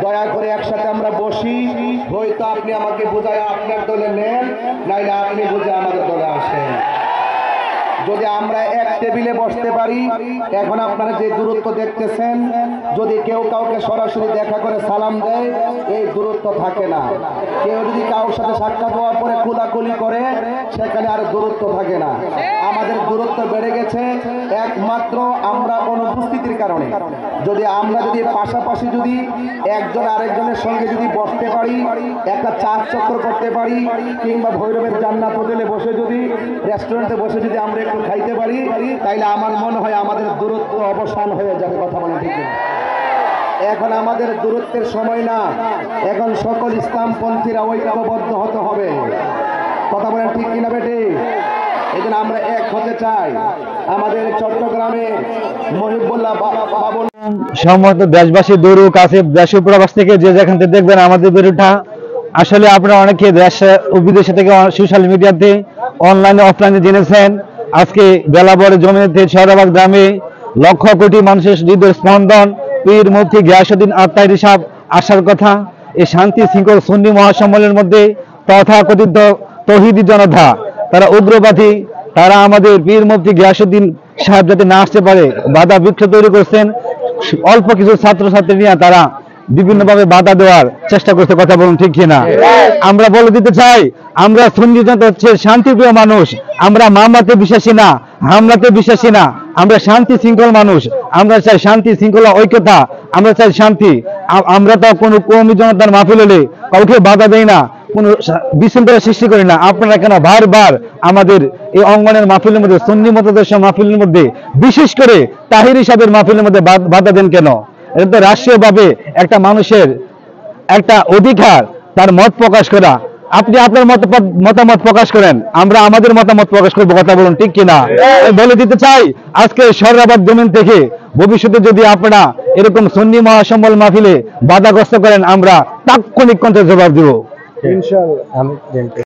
দয়া করে একসাথে আমরা বসি, হয়তো আপনি আমাকে বোঝায় আপনার দলে নেন, নাইলে আপনি বুঝে আমাদের দলে আসেন। যদি আমরা এক টেবিলে বসতে পারি, এখন আপনারা যে দূরত্ব দেখতেছেন, যদি কেউ কাউকে সরাসরি দেখা করে সালাম দেয়, এই দূরত্ব থাকে না। কেউ যদি কারোর সাথে সাক্ষাৎ হওয়ার পরে কোলাকুলি করে, সেখানে আর দূরত্ব থাকে না। আমাদের দূরত্ব বেড়ে গেছে একমাত্র আমরা অনুপস্থিতির কারণে। আমরা যদি পাশাপাশি যদি একজন আরেকজনের সঙ্গে যদি বসতে পারি, একটা চার চক্র করতে পারি, কিংবা ভৈরবের জান্নাত হোটেলে বসে যদি, রেস্টুরেন্টে বসে যদি আমরা একটু খাইতে পারি, তাইলে আমার মনে হয় আমাদের দূরত্ব অবসান হয়ে যাবে। কথা বলেন ঠিক না? এখন আমাদের দূরত্বের সময় না, এখন সকল ইসলামপন্থীরা ঐক্যবদ্ধ হতে হবে। কথা বলেন ঠিক কিনা বেটি? এই জন্য আমরা এক হতে চাই। আমাদের চট্টগ্রামে মহিবুল্লাহ বাবন সমস্ত দেশবাসী দূর কাছে দেশ প্রবাস থেকে যে যেখান থেকে দেখবেন আমাদের ভিডিওটা, আসলে আপনারা অনেকে দেশ ও বিদেশে থেকে সোশ্যাল মিডিয়াতে অনলাইনে অফলাইনে জেনেছেন। আজকে বেলাবরে জমিতে শহরাবাদ গ্রামে লক্ষ কোটি মানুষের হৃদয় স্পন্দন, পীর মুফতি গিয়াসউদ্দিন আত্মারি সাহেব আসার কথা। এই শান্তি শৃঙ্খল সুন্নি মহাসম্মেলনের মধ্যে তথাকথিত তৌহিদি জনতা, তারা উগ্রবাদী, তারা আমাদের পীর মুফতি গিয়াসউদ্দিন সাহেব যাতে না আসতে পারে বাধা বিক্ষোভ তৈরি করছেন। অল্প কিছু ছাত্রছাত্রী নিয়ে তারা বিভিন্নভাবে বাধা দেওয়ার চেষ্টা করছে। কথা বলুন ঠিক কিনা? আমরা বলে দিতে চাই, আমরা সুন্নি জনতা হচ্ছে শান্তিপ্রিয় মানুষ। আমরা মামলাতে বিশ্বাসী না, হামলাতে বিশ্বাসী না। আমরা শান্তি শৃঙ্খল মানুষ। আমরা চাই শান্তি শৃঙ্খলা ঐক্যতা, আমরা চাই শান্তি। আমরা তো কোনো কওমি জনতার মাহফিল হলে কাউকে বাধা দেই না, কোনো বিশৃঙ্খলা সৃষ্টি করি না। আপনারা কেন বারবার আমাদের এই অঙ্গনের মাহফিলের মধ্যে, সুন্নি মতাদর্শ মাহফিলের মধ্যে, বিশেষ করে তাহিরি সাহেবের মাহফিলের মধ্যে বাধা দেন কেন? এটা তো রাষ্ট্রীয়ভাবে একটা মানুষের একটা অধিকার, তার মত প্রকাশ করা। আপনি আপনার মতামত প্রকাশ করেন, আমরা আমাদের মতামত প্রকাশ করবো। কথা বলুন ঠিক কিনা? বলে দিতে চাই, আজকে শহরাবাদ জমিন থেকে ভবিষ্যতে যদি আপনারা এরকম সুন্নি মহাসম্মেলন মাহফিলে বাধাগ্রস্ত করেন, আমরা তাৎক্ষণিক কণ্ঠে জবাব দেব ইনশাআল্লাহ।